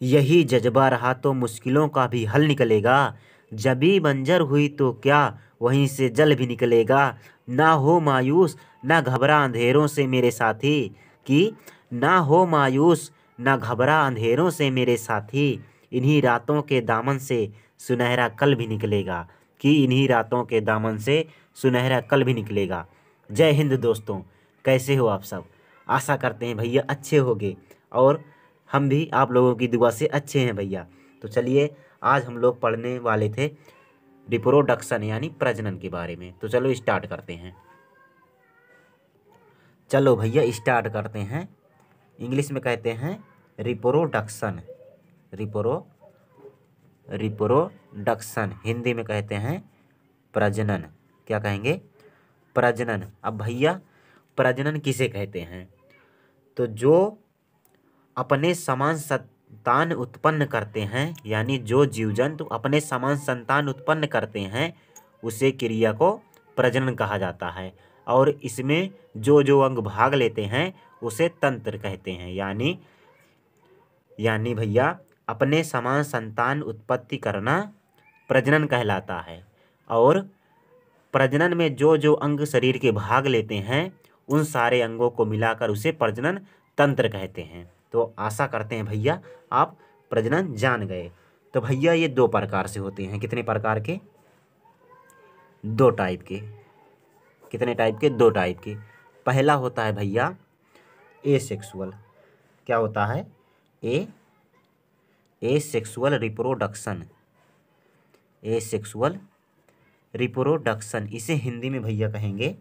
यही जज्बा रहा तो मुश्किलों का भी हल निकलेगा। जबी बंजर हुई तो क्या, वहीं से जल भी निकलेगा। ना हो मायूस, ना घबरा अंधेरों से मेरे साथी। कि ना हो मायूस, ना घबरा अंधेरों से मेरे साथी। इन्हीं रातों के दामन से सुनहरा कल भी निकलेगा। कि इन्हीं रातों के दामन से सुनहरा कल भी निकलेगा। जय हिंद दोस्तों, कैसे हो आप सब। आशा करते हैं भैया अच्छे होगे, और हम भी आप लोगों की दुआ से अच्छे हैं भैया। तो चलिए, आज हम लोग पढ़ने वाले थे रिप्रोडक्शन यानी प्रजनन के बारे में। तो चलो स्टार्ट करते हैं। चलो भैया स्टार्ट करते हैं। इंग्लिश में कहते हैं रिप्रोडक्शन। रिप्रो रिप्रोडक्शन हिंदी में कहते हैं प्रजनन। क्या कहेंगे? प्रजनन। अब भैया प्रजनन किसे कहते हैं? तो जो अपने समान संतान उत्पन्न करते हैं, यानी जो जीव जंतु अपने समान संतान उत्पन्न करते हैं, उसे क्रिया को प्रजनन कहा जाता है। और इसमें जो जो अंग भाग लेते हैं उसे तंत्र कहते हैं। यानी भैया अपने समान संतान उत्पत्ति करना प्रजनन कहलाता है। और प्रजनन में जो जो अंग शरीर के भाग लेते हैं, उन सारे अंगों को मिलाकर उसे प्रजनन तंत्र कहते हैं। तो आशा करते हैं भैया आप प्रजनन जान गए। तो भैया ये दो प्रकार से होते हैं। कितने प्रकार के? दो टाइप के। कितने टाइप के? दो टाइप के। पहला होता है भैया एसेक्सुअल। क्या होता है? Asexual reproduction. एसेक्सुअल रिप्रोडक्शन, इसे हिंदी में भैया कहेंगे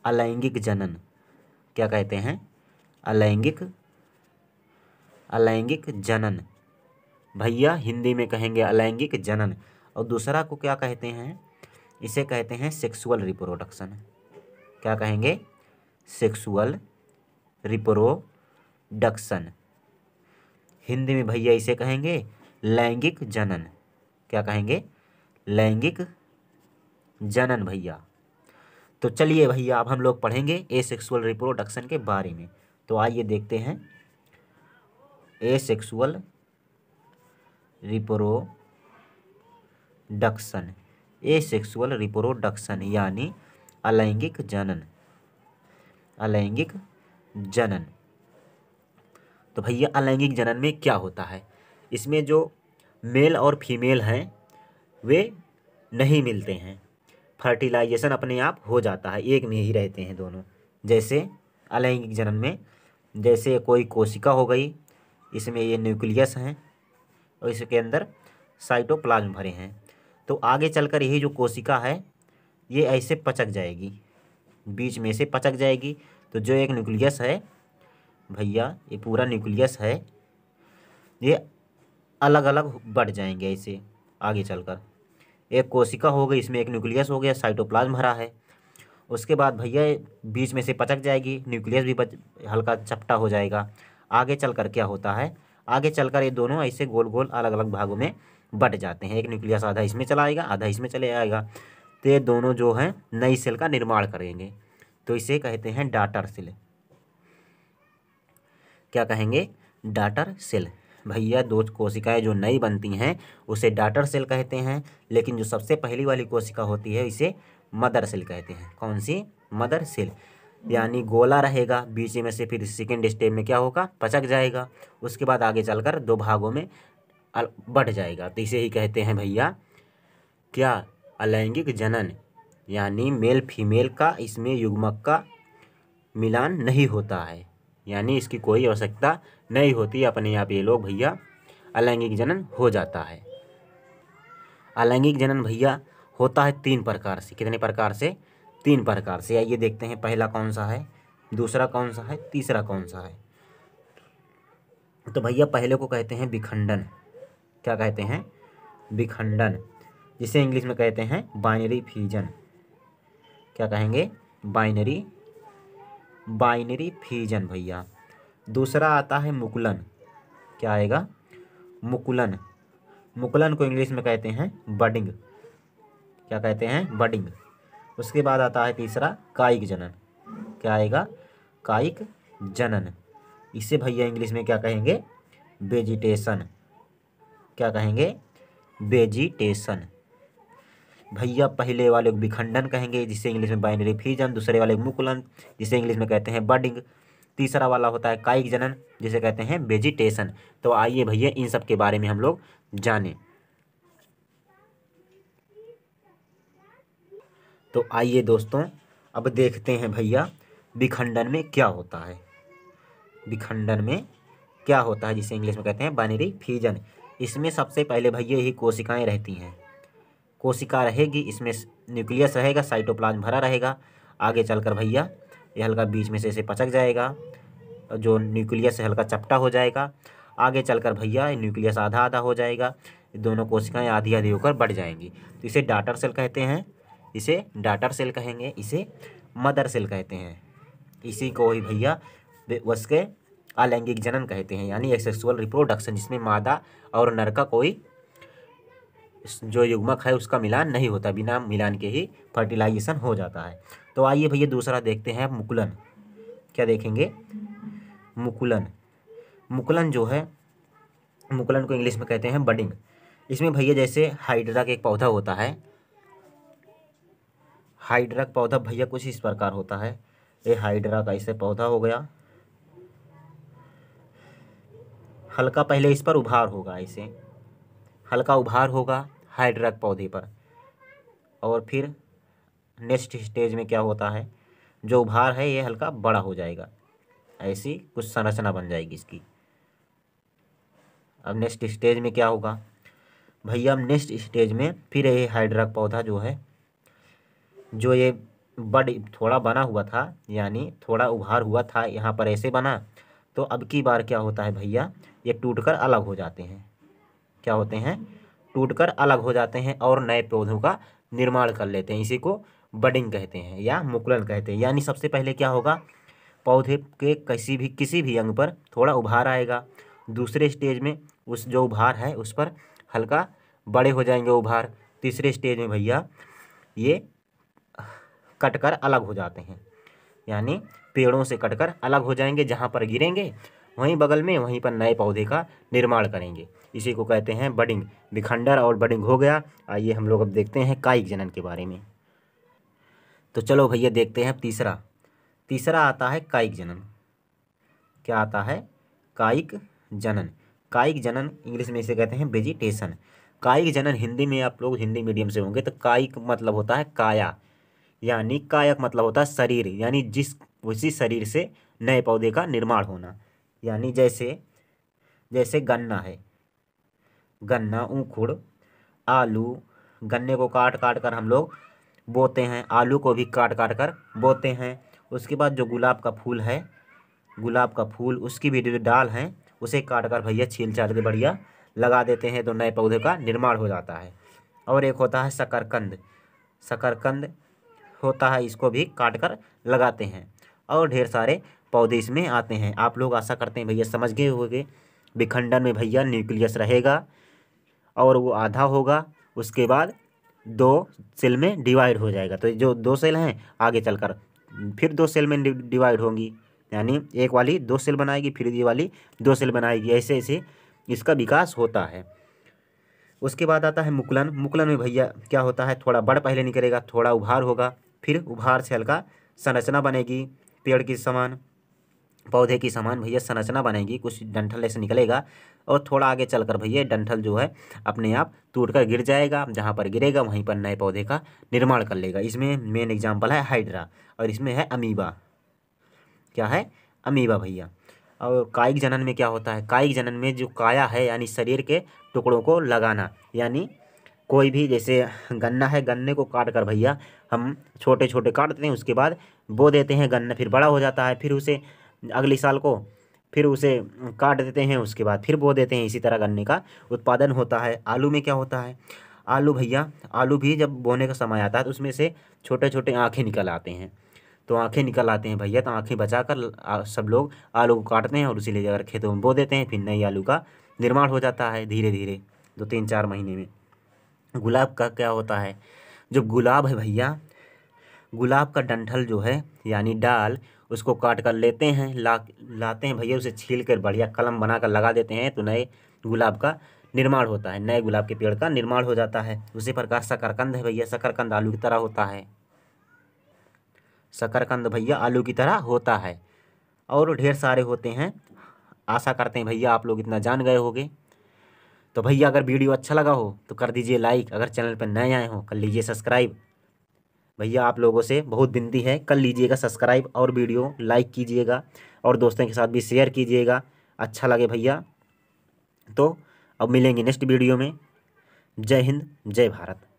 अलैंगिक जनन। क्या कहते हैं? अलैंगिक जनन। भैया हिंदी में कहेंगे अलैंगिक जनन। और दूसरा को क्या कहते हैं? इसे कहते हैं सेक्सुअल रिप्रोडक्शन। क्या कहेंगे? Sexual reproduction. हिंदी में भैया इसे कहेंगे लैंगिक जनन। क्या कहेंगे? लैंगिक जनन भैया। तो चलिए भैया अब हम लोग पढ़ेंगे एसेक्सुअल रिप्रोडक्शन के बारे में। तो आइए देखते हैं एसेक्सुअल रिप्रोडक्शन। एसेक्सुअल रिप्रोडक्शन यानी अलैंगिक जनन। अलैंगिक जनन। तो भैया अलैंगिक जनन में क्या होता है? इसमें जो मेल और फीमेल हैं वे नहीं मिलते हैं। फर्टिलाइजेशन अपने आप हो जाता है, एक में ही रहते हैं दोनों। जैसे अलैंगिक जनन में, जैसे कोई कोशिका हो गई, इसमें ये न्यूक्लियस हैं और इसके अंदर साइटोप्लाज्म भरे हैं। तो आगे चलकर यही जो कोशिका है ये ऐसे पचक जाएगी, बीच में से पचक जाएगी। तो जो एक न्यूक्लियस है भैया, ये पूरा न्यूक्लियस है, ये अलग अलग बढ़ जाएंगे ऐसे आगे चलकर। एक कोशिका हो गई, इसमें एक न्यूक्लियस हो गया, साइटोप्लाज्म भरा है। उसके बाद भैया बीच में से पचक जाएगी, न्यूक्लियस भी हल्का चपटा हो जाएगा। आगे चलकर क्या होता है? आगे चलकर ये दोनों ऐसे गोल गोल अलग अलग भागों में बट जाते हैं। एक न्यूक्लियस आधा इसमें चला आएगा, आधा इसमें चले आएगा। तो ये दोनों जो हैं नई सेल का निर्माण करेंगे। तो इसे कहते हैं डॉटर सेल। क्या कहेंगे? Daughter cell. भैया दो कोशिकाएं जो नई बनती हैं उसे डॉटर सेल कहते हैं, लेकिन जो सबसे पहली वाली कोशिका होती है इसे मदर सेल कहते हैं। कौन सी? Mother cell. यानी गोला रहेगा, बीच में से फिर सेकेंड स्टेप में क्या होगा? पचक जाएगा। उसके बाद आगे चलकर दो भागों में बढ़ जाएगा। तो इसे ही कहते हैं भैया क्या? अलैंगिक जनन। यानी मेल फीमेल का इसमें युग्मक का मिलान नहीं होता है, यानी इसकी कोई आवश्यकता नहीं होती, अपने आप ये लोग भैया अलैंगिक जनन हो जाता है। अलैंगिक जनन भैया होता है तीन प्रकार से। कितने प्रकार से? तीन प्रकार से। आइए देखते हैं पहला कौन सा है, दूसरा कौन सा है, तीसरा कौन सा है। तो भैया पहले को कहते हैं विखंडन। क्या कहते हैं? विखंडन, जिसे इंग्लिश में कहते हैं बाइनरी फ्यूजन। क्या कहेंगे? बाइनरी फ्यूजन भैया। दूसरा आता है मुकुलन। क्या आएगा? मुकुलन। मुकुलन को इंग्लिश में कहते हैं बडिंग। क्या कहते हैं? बडिंग। उसके बाद आता है तीसरा कायिक जनन। क्या आएगा? कायिक जनन। इसे भैया इंग्लिश में क्या कहेंगे? वेजिटेशन, क्या कहेंगे, वेजिटेशन। भैया पहले वाले को विखंडन कहेंगे, जिसे इंग्लिश में बाइनरी फ्यूजन। दूसरे वाले को मुकुलन, जिसे इंग्लिश में कहते हैं बडिंग। तीसरा वाला होता है कायिक जनन, जिसे कहते हैं वेजिटेशन। तो आइए भैया इन सब के बारे में हम लोग जानें। तो आइए दोस्तों अब देखते हैं भैया विखंडन में क्या होता है। विखंडन में क्या होता है, जिसे इंग्लिश में कहते हैं बाइनरी फ्यूजन। इसमें सबसे पहले भैया यही कोशिकाएं रहती हैं। कोशिका रहेगी, इसमें न्यूक्लियस रहेगा, साइटोप्लाज्म भरा रहेगा। आगे चलकर भैया ये हल्का बीच में से इसे पचक जाएगा, जो न्यूक्लियस है हल्का चपटा हो जाएगा। आगे चलकर भैया न्यूक्लियस आधा आधा हो जाएगा, दोनों कोशिकाएं आधी आधी होकर बढ़ जाएंगी। तो इसे डॉटर सेल कहते हैं, इसे डॉटर सेल कहेंगे, इसे मदर सेल कहते हैं। इसी को ही भैया उसके अलैंगिक जनन कहते हैं, यानी एसेक्सुअल रिप्रोडक्शन, जिसमें मादा और नर का कोई जो युग्मक है उसका मिलान नहीं होता, बिना मिलान के ही फर्टिलाइजेशन हो जाता है। तो आइए भैया दूसरा देखते हैं मुकुलन। क्या देखेंगे, मुकुलन। मुकुलन जो है, मुकुलन को इंग्लिश में कहते हैं बडिंग। इसमें भैया जैसे हाइड्रा का एक पौधा होता है, हाइड्रा का पौधा भैया कुछ इस प्रकार होता है। ये हाइड्रा का इसे पौधा हो गया, हल्का पहले इस पर उभार होगा, इसे हल्का उभार होगा हाइड्रा के पौधे पर, और फिर नेक्स्ट स्टेज में क्या होता है, जो उभार है ये हल्का बड़ा हो जाएगा, ऐसी कुछ संरचना बन जाएगी इसकी। अब नेक्स्ट स्टेज में क्या होगा भैया, अब नेक्स्ट स्टेज में फिर ये हाइड्रा का पौधा जो है, जो ये बड़ थोड़ा बना हुआ था, यानी थोड़ा उभार हुआ था, यहाँ पर ऐसे बना, तो अब की बार क्या होता है भैया, ये टूटकर अलग हो जाते हैं। क्या होते हैं, टूटकर अलग हो जाते हैं और नए पौधों का निर्माण कर लेते हैं। इसी को बडिंग कहते हैं या मुकुलन कहते हैं। यानी सबसे पहले क्या होगा, पौधे के किसी भी अंग पर थोड़ा उभार आएगा। दूसरे स्टेज में उस जो उभार है उस पर हल्का बड़े हो जाएंगे उभार। तीसरे स्टेज में भैया ये कटकर अलग हो जाते हैं, यानी पेड़ों से कटकर अलग हो जाएंगे, जहाँ पर गिरेंगे वहीं बगल में वहीं पर नए पौधे का निर्माण करेंगे। इसी को कहते हैं बडिंग। विखंडन और बडिंग हो गया। आइए हम लोग अब देखते हैं कायिक जनन के बारे में। तो चलो भैया देखते हैं तीसरा आता है कायिक जनन। क्या आता है, कायिक जनन। कायिक जनन इंग्लिश में इसे कहते हैं वेजिटेशन। कायिक जनन हिंदी में आप लोग हिंदी मीडियम से होंगे तो कायिक मतलब होता है काया, यानी कायक मतलब होता है शरीर, यानी उसी शरीर से नए पौधे का निर्माण होना। यानी जैसे गन्ना है, गन्ना, ऊखुड़, आलू, गन्ने को काट काट कर हम लोग बोते हैं, आलू को भी काट काट कर बोते हैं। उसके बाद जो गुलाब का फूल है, गुलाब का फूल उसकी भी जो डाल हैं उसे काट कर भैया छील छाल के बढ़िया लगा देते हैं, तो नए पौधे का निर्माण हो जाता है। और एक होता है शकरकंद। शकरकंद होता है, इसको भी काट कर लगाते हैं और ढेर सारे पौधे इसमें आते हैं। आप लोग आशा करते हैं भैया समझ गए होंगे। विखंडन में भैया न्यूक्लियस रहेगा और वो आधा होगा, उसके बाद 2 सेल में डिवाइड हो जाएगा। तो जो 2 सेल हैं आगे चलकर फिर 2 सेल में डिवाइड होंगी, यानी एक वाली 2 सेल बनाएगी, फिर ये वाली 2 सेल बनाएगी, ऐसे ऐसे इसका विकास होता है। उसके बाद आता है मुकुलन। मुकुलन में भैया क्या होता है, थोड़ा बड़ पहले निकलेगा, थोड़ा उभार होगा, फिर उभार से हल्का संरचना बनेगी, पेड़ की समान, पौधे की समान भैया संरचना बनेगी, कुछ डंठल ऐसे निकलेगा और थोड़ा आगे चलकर भैया डंठल जो है अपने आप टूटकर गिर जाएगा, जहाँ पर गिरेगा वहीं पर नए पौधे का निर्माण कर लेगा। इसमें मेन एग्जाम्पल है हाइड्रा और इसमें है अमीबा। क्या है, अमीबा भैया। और कायिक जनन में क्या होता है, कायिक जनन में जो काया है यानी शरीर के टुकड़ों को लगाना, यानी कोई भी जैसे गन्ना है, गन्ने को काट कर भैया हम छोटे छोटे काट देते हैं, उसके बाद बो देते हैं, गन्ना फिर बड़ा हो जाता है, फिर उसे अगले साल को फिर उसे काट देते हैं, उसके बाद फिर बो देते हैं। इसी तरह गन्ने का उत्पादन होता है। आलू में क्या होता है, आलू भैया, आलू भी जब बोने का समय आता है तो उसमें से छोटे छोटे आँखें निकल आते हैं। तो आँखें निकल आते हैं भैया, तो आँखें बचा कर सब लोग आलू को काटते हैं और उसी ले जाकर खेतों में बो देते हैं, फिर नई आलू का निर्माण हो जाता है धीरे धीरे 2-3-4 महीने में। गुलाब का क्या होता है, जो गुलाब है भैया, गुलाब का डंठल जो है यानी डाल, उसको काट कर लेते हैं, लाते हैं भैया, उसे छील कर बढ़िया कलम बना कर लगा देते हैं, तो नए गुलाब का निर्माण होता है, नए गुलाब के पेड़ का निर्माण हो जाता है। उसी प्रकार शकरकंद है भैया, शकरकंद आलू की तरह होता है, शकरकंद भैया आलू की तरह होता है, और ढेर सारे होते हैं। आशा करते हैं भैया आप लोग इतना जान गए होंगे। तो भैया अगर वीडियो अच्छा लगा हो तो कर दीजिए लाइक, अगर चैनल पर नए आए हो कर लीजिए सब्सक्राइब। भैया आप लोगों से बहुत विनती है, कर लीजिएगा सब्सक्राइब और वीडियो लाइक कीजिएगा, और दोस्तों के साथ भी शेयर कीजिएगा, अच्छा लगे भैया। तो अब मिलेंगे नेक्स्ट वीडियो में। जय हिंद, जय भारत।